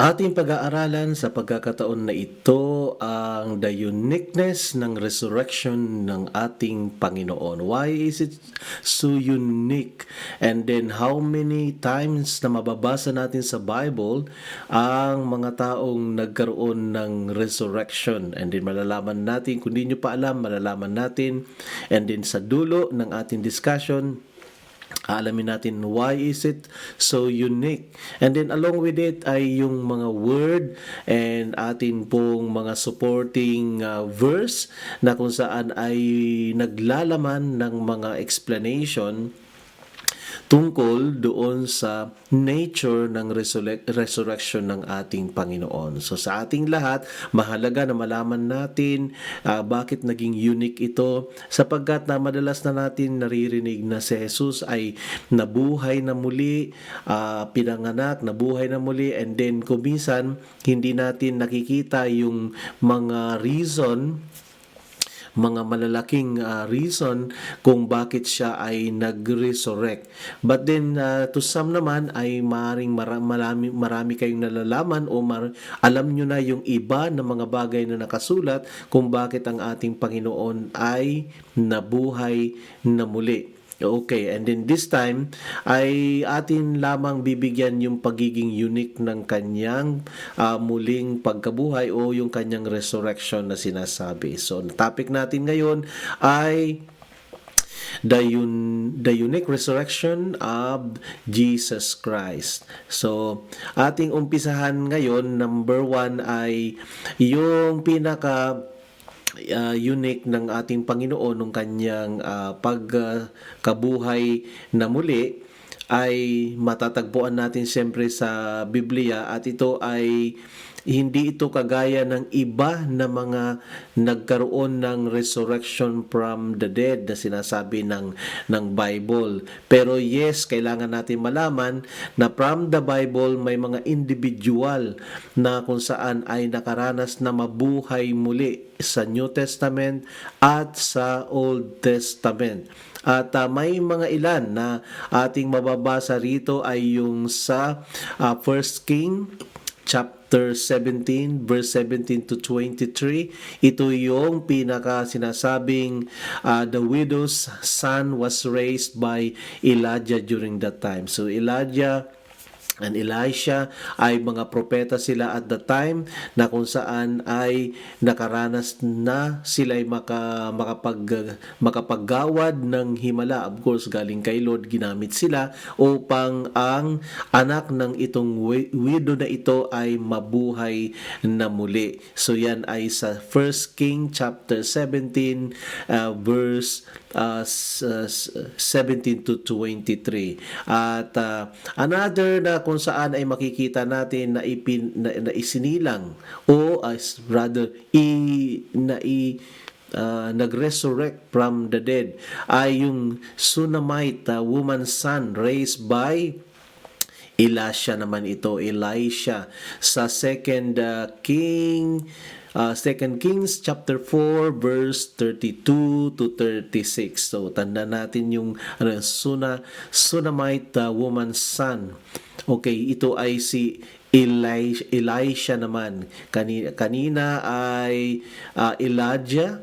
Ating pag-aaralan sa pagkakataon na ito ang the uniqueness ng resurrection ng ating Panginoon. Why is it so unique? And then how many times na mababasa natin sa Bible ang mga taong nagkaroon ng resurrection? And then malalaman natin, kung di nyo pa alam, malalaman natin. And then sa dulo ng ating discussion, alamin natin why is it so unique. And then along with it ay yung mga word and atin pong mga supporting verse na kung saan ay naglalaman ng mga explanation tungkol doon sa nature ng resurrection ng ating Panginoon. So sa ating lahat, mahalaga na malaman natin bakit naging unique ito, sapagkat na madalas na natin naririnig na si Jesus ay nabuhay na muli, pinanganak, nabuhay na muli, and then kuminsan hindi natin nakikita yung mga reason, mga malalaking reason kung bakit siya ay nag-resurrect. But then to some naman ay maaaring marami kayong nalalaman o alam nyo na yung iba na mga bagay na nakasulat kung bakit ang ating Panginoon ay nabuhay na muli. Okay, and then this time ay atin lamang bibigyan yung pagiging unique ng kanyang muling pagkabuhay o yung kanyang resurrection na sinasabi. So, ang topic natin ngayon ay the unique resurrection of Jesus Christ. So, ating umpisahan ngayon, number 1 ay yung unique ng ating Panginoon nung kanyang pagkabuhay na muli ay matatagpuan natin siyempre sa Biblia, at ito ay hindi ito kagaya ng iba na mga nagkaroon ng resurrection from the dead na sinasabi ng Bible. Pero yes, kailangan natin malaman na from the Bible may mga individual na kung saan ay nakaranas na mabuhay muli sa New Testament at sa Old Testament. At may mga ilan na ating mababasa rito ay yung sa 1 King chapter 17 verse 17 to 23. Ito yung pinaka sinasabing the widow's son was raised by Elijah during that time. So Elijah and Elisha ay mga propeta sila at the time na kung saan ay nakaranas na sila ay makapaggawad ng himala. Of course, galing kay Lord, ginamit sila upang ang anak ng itong widow na ito ay mabuhay na muli. So yan ay sa 1 King chapter 17 verse 17 to 23. At another na kung saan ay makikita natin na isinilang o rather nag-resurrect from the dead ay yung Shunammite woman's son raised by Elisha naman ito, Elisha. Sa 2 Kings chapter 4 verse 32 to 36. So tanda natin yung Shunammite woman's son. Okay, ito ay si Elisha naman. Kanina ay Elijah,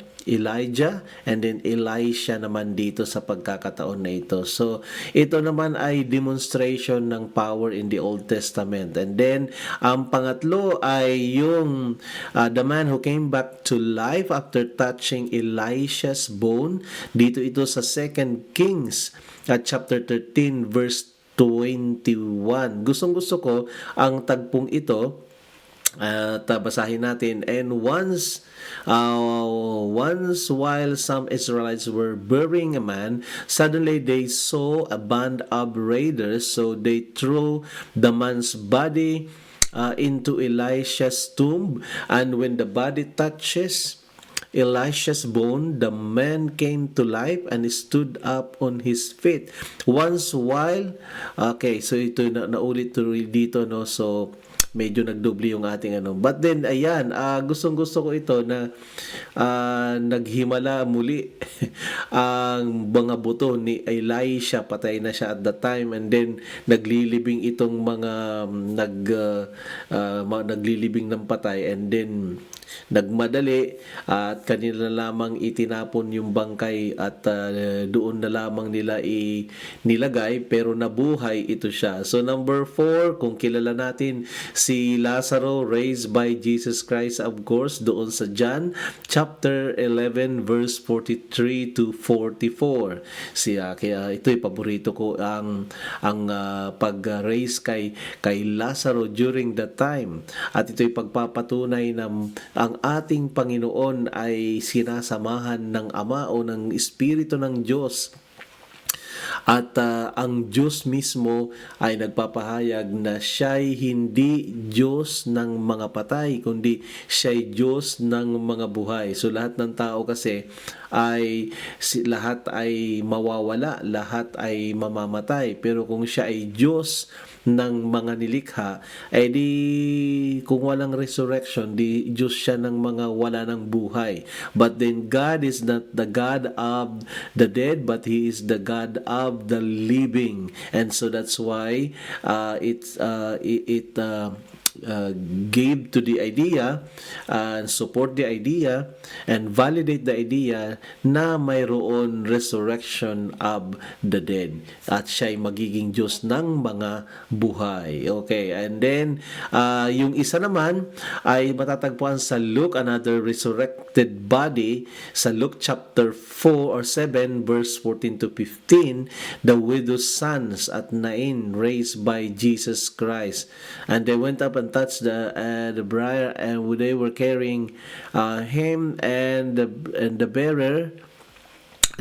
and then Elisha naman dito sa pagkakataon na ito. So, ito naman ay demonstration ng power in the Old Testament. And then, ang pangatlo ay yung the man who came back to life after touching Elisha's bone. Dito ito sa 2 Kings chapter 13 verse 21. Gustong-gusto ko ang tagpong ito at basahin natin. And once while some Israelites were burying a man, suddenly they saw a band of raiders, so they threw the man's body into Elisha's tomb, and when the body touches Elisha's bone, the man came to life and stood up on his feet. Once while, okay, so ito naulit dito, no? So medyo nagdoble yung ating ano. But then, ayan, gustong-gusto ko ito na naghimala muli ang mga buto ni Elisha. Patay na siya at that time, and then naglilibing itong mga naglilibing ng patay, and then nagmadali at kanila lamang itinapon yung bangkay at doon na lamang nila nilagay, pero nabuhay ito siya. So number 4, kung kilala natin si Lazaro, raised by Jesus Christ, of course, doon sa John chapter 11 verse 43 to 44. Kaya ito'y paborito ko, ang pag-raise kay Lazaro during that time, at ito'y pagpapatunay na ang ating Panginoon ay sinasamahan ng Ama o ng Espiritu ng Diyos. At ang Diyos mismo ay nagpapahayag na siya'y hindi Diyos ng mga patay, kundi siya'y Diyos ng mga buhay. So lahat ng tao kasi lahat ay mawawala, lahat ay mamamatay. Pero kung siya ay Diyos ng mga nilikha, di kung walang resurrection, di Diyos siya ng mga wala ng buhay. But then God is not the God of the dead, but He is the God of the living. And so that's why it gave to the idea and support the idea and validate the idea na mayroon resurrection of the dead at siya'y magiging Diyos ng mga buhay. Okay, and then yung isa naman ay matatagpuan sa Luke, another resurrected body, sa Luke chapter 4 or 7 verse 14 to 15, the widow's sons at Nain, raised by Jesus Christ, and they went up and touched the briar, and they were carrying him, and the bearer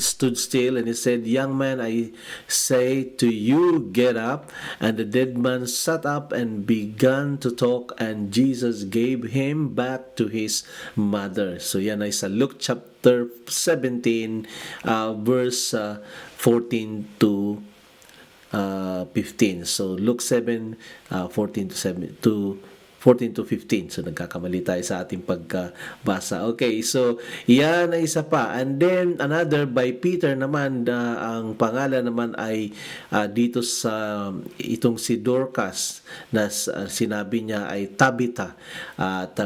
stood still, and he said, "Young man, I say to you, get up." And the dead man sat up and began to talk, and Jesus gave him back to his mother. So yan ay sa Luke chapter 17 verse 14 to 15. So Luke 7 14 to 15. So nagkakamali tayo sa ating pagkabasa. Okay, so yan ay isa pa. And then another by Peter naman, ang pangalan naman ay dito sa itong si Dorcas, na sinabi niya ay Tabitha,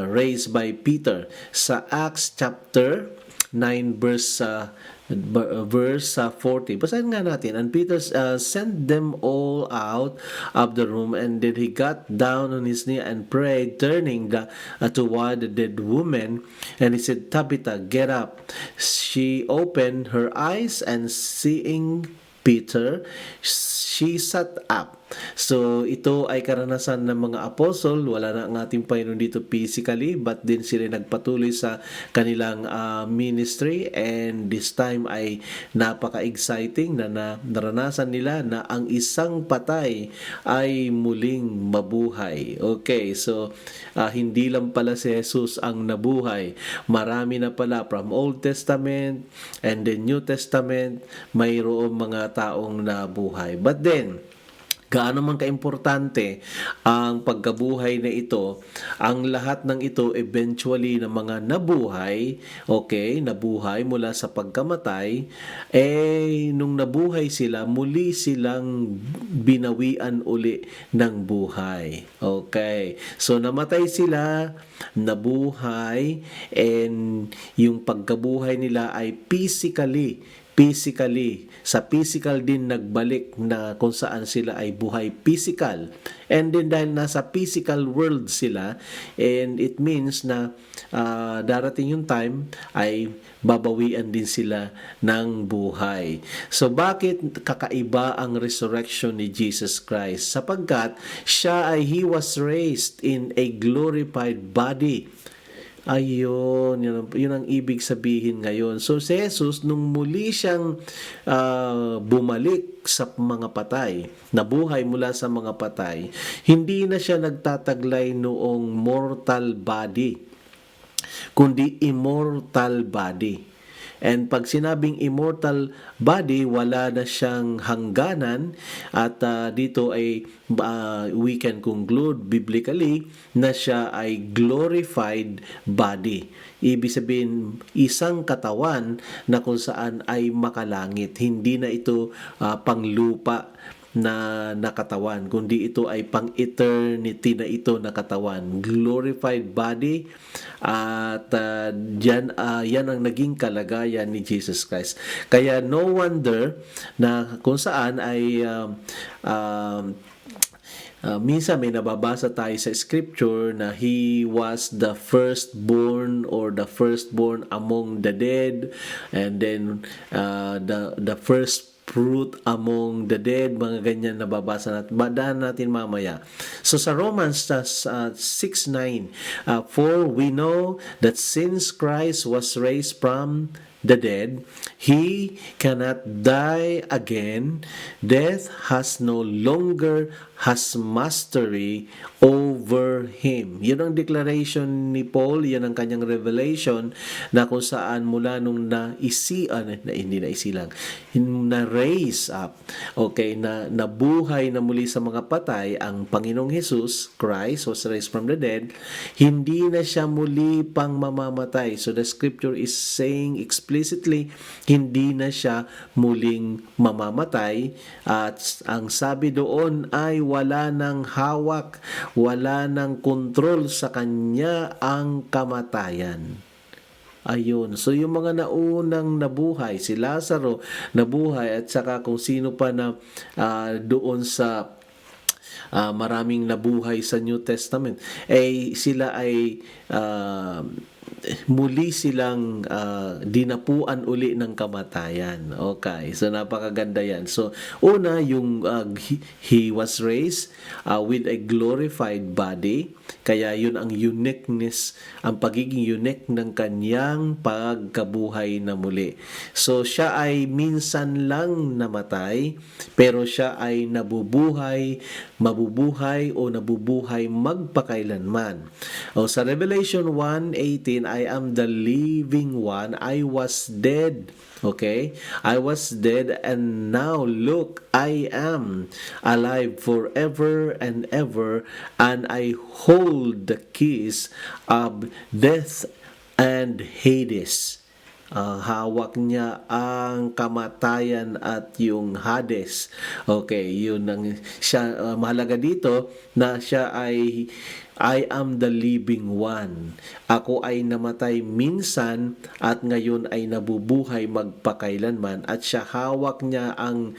raised by Peter sa Acts chapter 9 verse 40. Basahin nga natin. And Peter sent them all out of the room, and then he got down on his knee and prayed, turning toward the dead woman, and he said, "Tabitha, get up." She opened her eyes, and seeing Peter, she sat up. So ito ay karanasan ng mga apostol. Wala na ang ating Panginoon dito physically, but din sila nagpatuloy sa kanilang ministry, and this time ay napaka-exciting na naranasan nila na ang isang patay ay muling mabuhay. Okay, so hindi lang pala si Jesus ang nabuhay. Marami na pala from Old Testament and the New Testament, mayroong mga taong nabuhay. But then, gaano man kaimportante ang pagkabuhay na ito, ang lahat ng ito eventually na mga nabuhay, okay, nabuhay mula sa pagkamatay, nung nabuhay sila, muli silang binawian uli ng buhay. Okay, so namatay sila, nabuhay, and yung pagkabuhay nila ay physically, sa physical din nagbalik, na kung saan sila ay buhay physical. And then dahil nasa physical world sila, and it means na darating yung time ay babawian din sila ng buhay. So bakit kakaiba ang resurrection ni Jesus Christ? Sapagkat He was raised in a glorified body. Ayun, yun ang ibig sabihin ngayon. So si Jesus, nung muli siyang bumalik sa mga patay, nabuhay mula sa mga patay, hindi na siya nagtataglay noong mortal body, kundi immortal body. And pag sinabing immortal body, wala na siyang hangganan at dito ay we can conclude biblically na siya ay glorified body. Ibig sabihin, isang katawan na kung saan ay makalangit. Hindi na ito panglupa na nakatawan, kundi ito ay pang-eternity na ito na katawan. Glorified body at yan ang naging kalagayan ni Jesus Christ. Kaya no wonder na kung saan ay minsan may nababasa tayo sa scripture na he was the firstborn or the firstborn among the dead, and then the first fruit among the dead, mga ganyan nababasa natin. Badaan natin mamaya. So sa Romans 6:9, for we know that since Christ was raised from the dead, he cannot die again. Death has no longer has mastery over him. Yun ang declaration ni Paul, yan ang kanyang revelation na kung saan mula nung na-raise up, okay, na nabuhay na muli sa mga patay ang Panginoong Jesus Christ was raised from the dead, hindi na siya muli pang mamamatay. So the scripture is saying explicitly, hindi na siya muling mamamatay, at ang sabi doon ay wala ng hawak, wala ng kontrol sa kanya ang kamatayan. Ayun. So yung mga naunang nabuhay, si Lazaro nabuhay, at saka kung sino pa na doon sa maraming nabuhay sa New Testament, sila ay muli silang dinapuan uli ng kamatayan. Okay, so napakaganda yan. So una, yung he was raised with a glorified body, kaya yun ang uniqueness, ang pagiging unique ng kanyang pagkabuhay na muli. So siya ay minsan lang namatay, pero siya ay mabubuhay magpakailanman. Sa Revelation 1:18, I am the living one. I was dead. Okay? I was dead, and now look, I am alive forever and ever, and I hold the keys of death and Hades. Hawak niya ang kamatayan at yung Hades. Okay, yun ang siya, mahalaga dito na siya ay I am the living one. Ako ay namatay minsan at ngayon ay nabubuhay magpakailanman, at siya hawak niya ang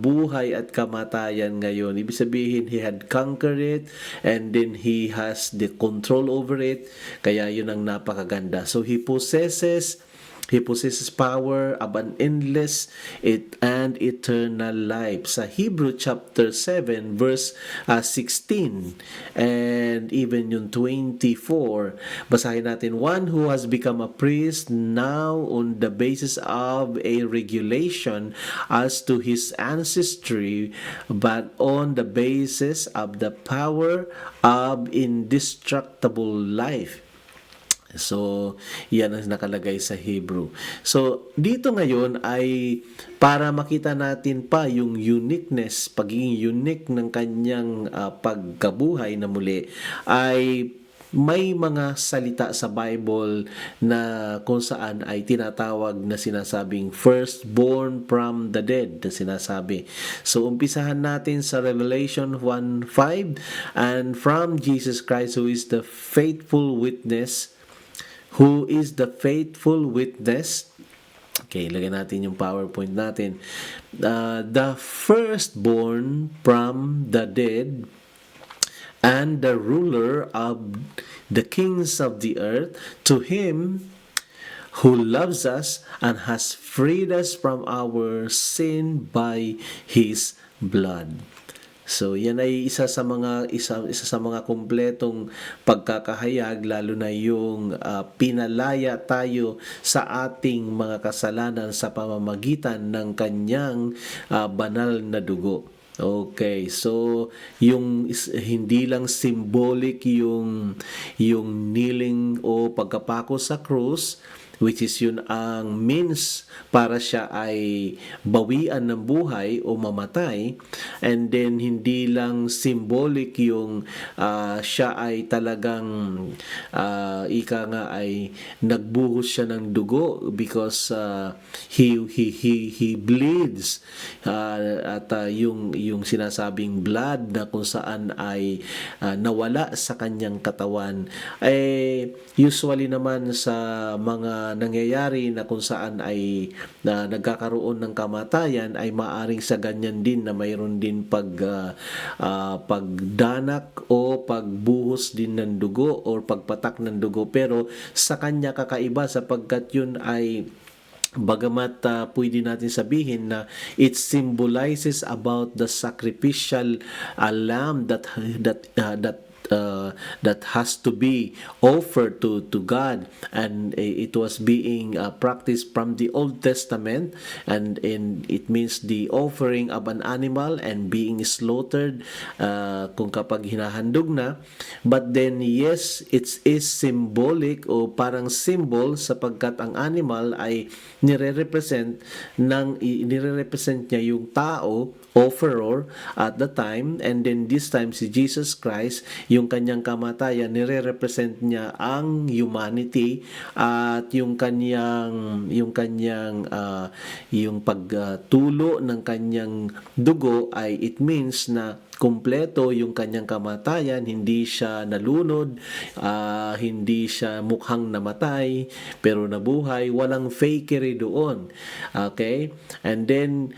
buhay at kamatayan ngayon. Ibig sabihin, he had conquered it, and then he has the control over it. Kaya yun ang napakaganda. So he possesses power of an endless and eternal life. Sa Hebrew chapter 7 verse 16 and even yung 24, basahin natin, one who has become a priest now on the basis of a regulation as to his ancestry, but on the basis of the power of indestructible life. So, yan ang nakalagay sa Hebrew. So, dito ngayon ay para makita natin pa yung uniqueness, pagiging unique ng kanyang pagkabuhay na muli, ay may mga salita sa Bible na kung saan ay tinatawag na sinasabing firstborn from the dead na sinasabi. So umpisahan natin sa Revelation 1:5, and from Jesus Christ who is the faithful witness. Okay, lagyan natin yung PowerPoint natin. The firstborn from the dead and the ruler of the kings of the earth, to him who loves us and has freed us from our sin by his blood. So yan ay isa sa mga kumpletong pagkakahayag, lalo na yung pinalaya tayo sa ating mga kasalanan sa pamamagitan ng kanyang banal na dugo. Okay, so yung hindi lang symbolic yung kneeling o pagkapako sa krus, which is yun ang means para siya ay bawian ng buhay o mamatay. And then hindi lang symbolic yung siya ay talagang ika nga ay nagbuhos siya ng dugo because he bleeds, at yung sinasabing blood na kung saan ay nawala sa kanyang katawan, usually naman sa mga nangyayari na kung saan ay nagkakaroon ng kamatayan ay maaring sa ganyan din na mayroon din pagdanak o pagbuhos din ng dugo or pagpatak ng dugo, pero sa kanya kakaiba sapagkat yun ay bagamat pwede natin sabihin na it symbolizes about the sacrificial lamb that has to be offered to God, and it was being practiced from the Old Testament, and it means the offering of an animal and being slaughtered kung kapag hinahandog na. But then yes, it is symbolic o parang symbol sapagkat ang animal ay nire-represent niya yung tao, offerer at the time, and then this time si Jesus Christ, yung kanyang kamatayan nire-represent niya ang humanity, at yung pagtulo ng kanyang dugo ay it means na kumpleto yung kanyang kamatayan, hindi siya nalunod, hindi siya mukhang namatay pero nabuhay, walang fakery doon. Okay? And then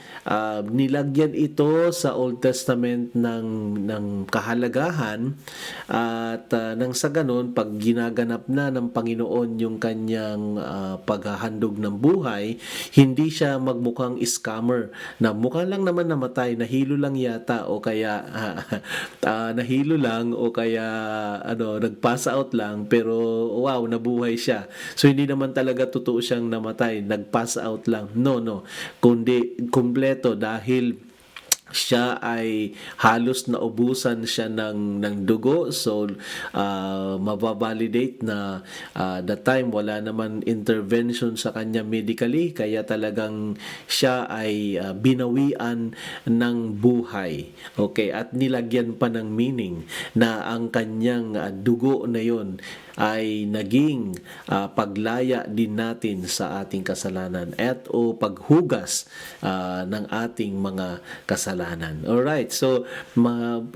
nilagyan ito sa Old Testament ng kahalagahan, at nang sa ganun pag ginaganap na ng Panginoon yung kanyang paghahandog ng buhay, hindi siya magmukhang scammer na mukha lang naman namatay, nahilo lang yata o kaya nahilo lang o kaya nag-pass out lang pero wow, nabuhay siya. So hindi naman talaga totoo siyang namatay, nag-pass out lang. No, kundi kumpleto dahil siya ay halos naubusan siya ng dugo, so mababalidate na the time wala naman intervention sa kanya medically, kaya talagang siya ay binawian ng buhay. Okay, at nilagyan pa ng meaning na ang kanyang dugo na yon ay naging paglaya din natin sa ating kasalanan at o paghugas ng ating mga kasalanan. Alright, so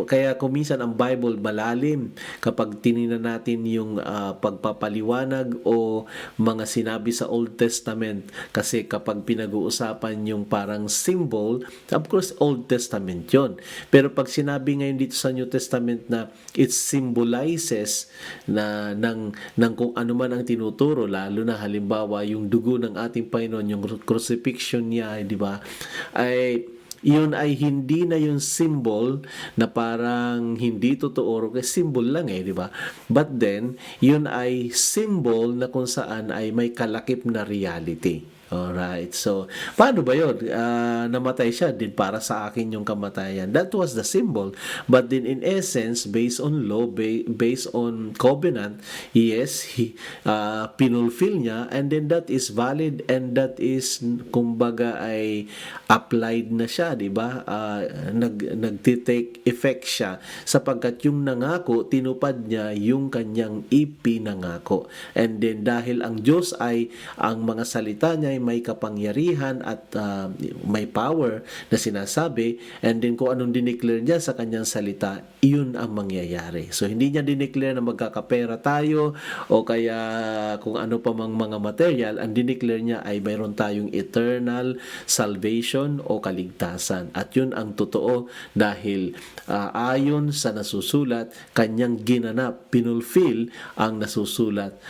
kaya kuminsan ang Bible malalim kapag tinignan natin yung pagpapaliwanag o mga sinabi sa Old Testament, kasi kapag pinag-uusapan yung parang symbol, of course Old Testament yon. Pero pag sinabi ngayon dito sa New Testament na it symbolizes ng kung ano man ang tinuturo, lalo na halimbawa yung dugo ng ating Panginoon, yung crucifixion niya, di ba? Ay yun ay hindi na yung symbol na parang hindi totoo, kasi symbol lang di ba? But then yun ay symbol na kung saan ay may kalakip na reality. Alright, so paano ba yun? Namatay siya din para sa akin yung kamatayan. That was the symbol. But then in essence, based on law, based on covenant, yes, pinulfill niya, and then that is valid, and that is kumbaga ay applied na siya, di ba? Nag-take effect siya sapagkat yung nangako, tinupad niya yung kanyang ipinangako. And then dahil ang Diyos ay ang mga salita niya may kapangyarihan at may power na sinasabi, and then kung anong dineclare niya sa kanyang salita, iyon ang mangyayari. So hindi niya dineclare na magkakapera tayo o kaya kung ano pa mang mga material, ang dineclare niya ay mayroon tayong eternal salvation o kaligtasan, at yun ang totoo dahil ayon sa nasusulat, kanyang ginanap, pinulfill ang nasusulat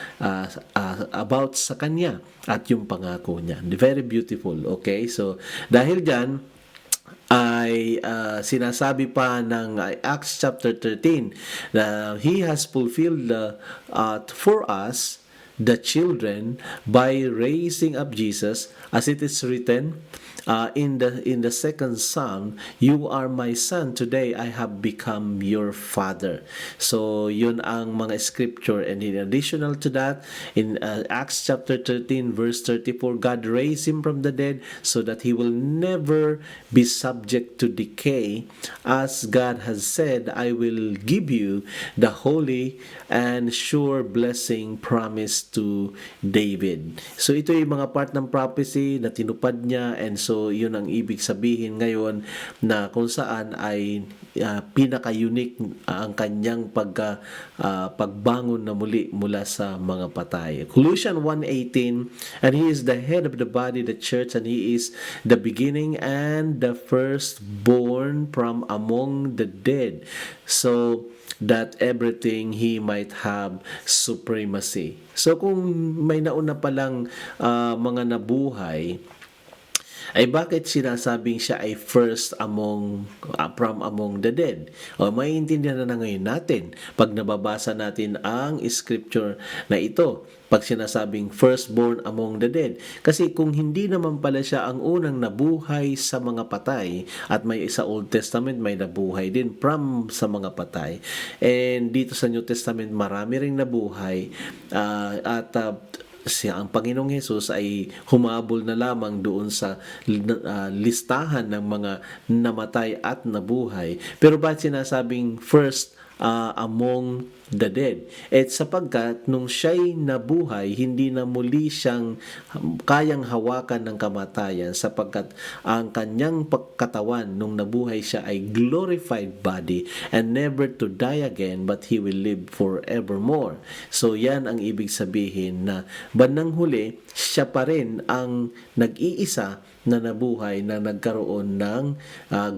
about sa kanya at yung pangako niya. Very beautiful. Okay, so dahil dyan ay sinasabi pa ng Acts chapter 13 na He has fulfilled for us the children by raising up Jesus, as it is written, in the second psalm, "You are my son, today I have become your father." So yun ang mga scripture, and in additional to that, in Acts chapter 13 verse 34, God raised him from the dead so that he will never be subject to decay, as God has said, "I will give you the holy and sure blessing promised to David." So ito yung mga part ng prophecy na tinupad niya, and so yun ang ibig sabihin ngayon na kung saan ay pinaka-unique ang kanyang pagbangon na muli mula sa mga patay. Colossians 1:18, "And he is the head of the body, the church, and he is the beginning and the firstborn from among the dead, so that everything he might have supremacy." So kung may nauna palang mga nabuhay, ay bakit sinasabing siya ay first from among the dead? O maiintindihan na ngayon natin pag nababasa natin ang scripture na ito, pag sinasabing firstborn among the dead. Kasi kung hindi naman pala siya ang unang nabuhay sa mga patay, at may sa Old Testament may nabuhay din from sa mga patay, and dito sa New Testament marami ring nabuhay, at ang Panginoong Hesus ay humabol na lamang doon sa listahan ng mga namatay at nabuhay. Pero bakit sinasabing first among the dead? Sapagkat nung siya'y nabuhay, hindi na muli siyang kayang hawakan ng kamatayan, sapagkat ang kanyang pagkatawan nung nabuhay siya ay glorified body, and never to die again, but he will live forevermore. So yan ang ibig sabihin na bandang huli, siya pa rin ang nag-iisa na nabuhay na nagkaroon ng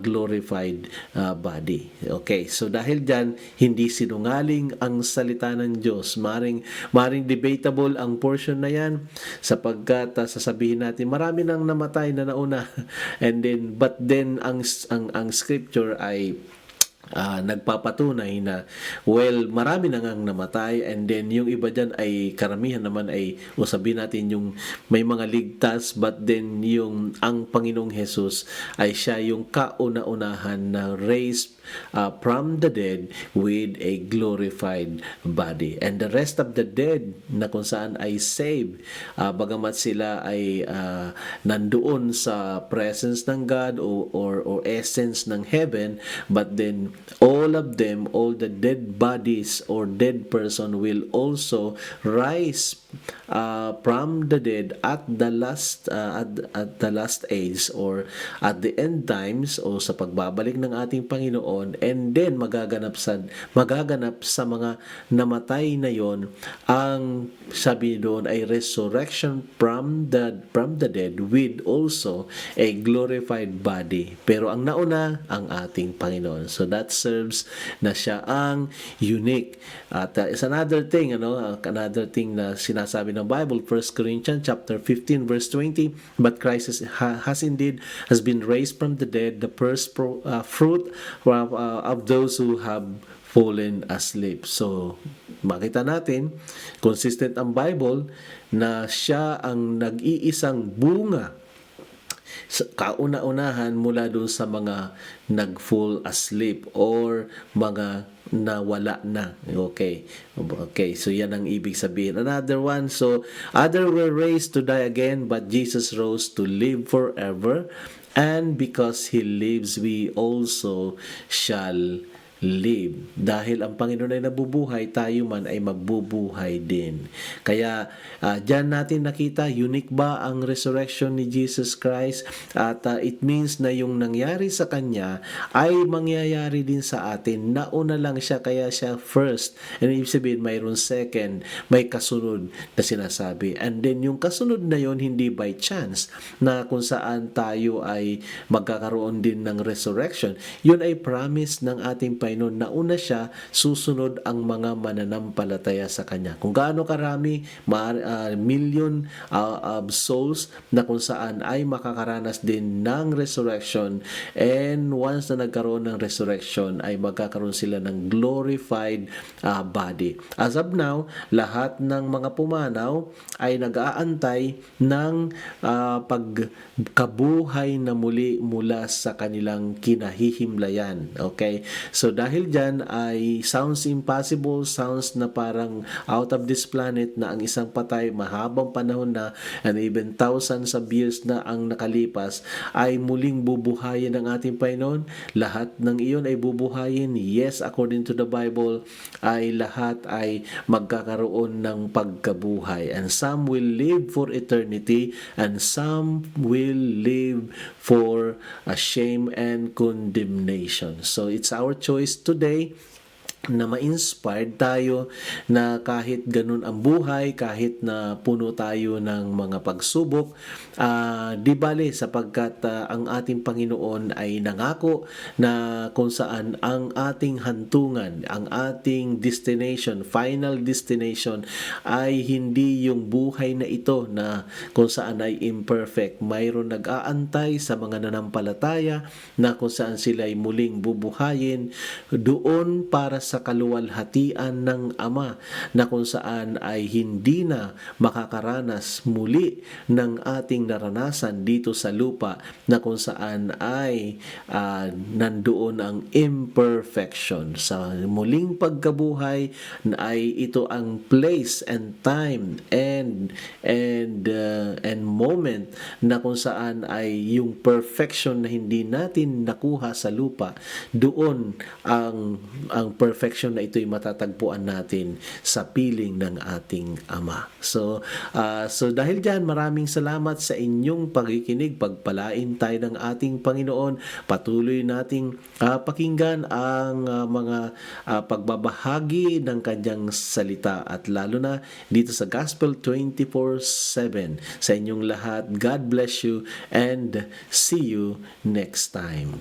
glorified body. Okay, so dahil dyan, hindi sinungaling ang salita ng Diyos. Maring debatable ang portion na yan, sapagkat sasabihin natin marami nang namatay na nauna, and then but then ang scripture ay nagpapatunay na marami na ngang namatay, and then yung iba dyan ay karamihan naman ay, o sabihin natin yung may mga ligtas, but then yung ang Panginoong Hesus ay siya yung kauna-unahan na raised from the dead with a glorified body, and the rest of the dead na kung saan ay saved, bagamat sila ay nandoon sa presence ng God or essence ng heaven, but then all of them, all the dead bodies or dead person will also rise from the dead at the last age, or at the end times, o sa pagbabalik ng ating Panginoon, and then magaganap sa mga namatay na yon, ang sabi doon ay resurrection from the dead with also a glorified body. Pero ang nauna ang ating Panginoon. So that serves na siya ang unique. At is another thing na sinasabi ng Bible, 1 Corinthians chapter 15 verse 20, "But Christ has been raised from the dead, the first fruit of those who have fallen asleep." So makita natin, consistent ang Bible na siya ang nag-iisang bunga, kauna-unahan mula doon sa mga nag-fall asleep or mga nawala na. Okay, so yan ang ibig sabihin. Another one, so other were raised to die again, but Jesus rose to live forever, and because He lives, we also shall live. Dahil ang Panginoon ay nabubuhay, tayo man ay magbubuhay din. Kaya dyan natin nakita, unique ba ang resurrection ni Jesus Christ? At it means na yung nangyari sa Kanya ay mangyayari din sa atin. Nauna lang siya, kaya siya first. And ibig sabihin, mayroon second, may kasunod na sinasabi. And then yung kasunod na yon hindi by chance, na kung saan tayo ay magkakaroon din ng resurrection. Yun ay promise ng ating Panginoon Panginoon, nauna siya, susunod ang mga mananampalataya sa Kanya. Kung gaano karami, million of souls na kung saan ay makakaranas din ng resurrection, and once na nagkaroon ng resurrection ay magkakaroon sila ng glorified body. As of now, lahat ng mga pumanaw ay nag-aantay ng pagkabuhay na muli mula sa kanilang kinahihimlayan. Okay? So dahil dyan ay sounds impossible, sounds na parang out of this planet na ang isang patay mahabang panahon na and even thousands of years na ang nakalipas ay muling bubuhayin ng ating Panginoon. Lahat ng iyon ay bubuhayin. Yes, according to the Bible, ay lahat ay magkakaroon ng pagkabuhay. And some will live for eternity and some will live for shame and condemnation. So it's our choice today na ma-inspired tayo na kahit ganun ang buhay, kahit na puno tayo ng mga pagsubok, di bale sapagkat ang ating Panginoon ay nangako na kung saan ang ating hantungan, ang ating destination, final destination ay hindi yung buhay na ito na kung saan ay imperfect. Mayroon nag-aantay sa mga nanampalataya na kung saan sila ay muling bubuhayin doon para sa kaluwalhatian ng Ama na kung saan ay hindi na makakaranas muli ng ating naranasan dito sa lupa na kung saan ay nandoon ang imperfection. Sa muling pagkabuhay ay ito ang place and time and moment na kung saan ay yung perfection na hindi natin nakuha sa lupa, doon ang perfection na ito'y matatagpuan natin sa piling ng ating Ama. So dahil dyan, maraming salamat sa inyong pagkikinig. Pagpalain tayo ng ating Panginoon. Patuloy nating pakinggan ang mga pagbabahagi ng kanyang salita at lalo na dito sa Gospel 24/7. Sa inyong lahat, God bless you and see you next time.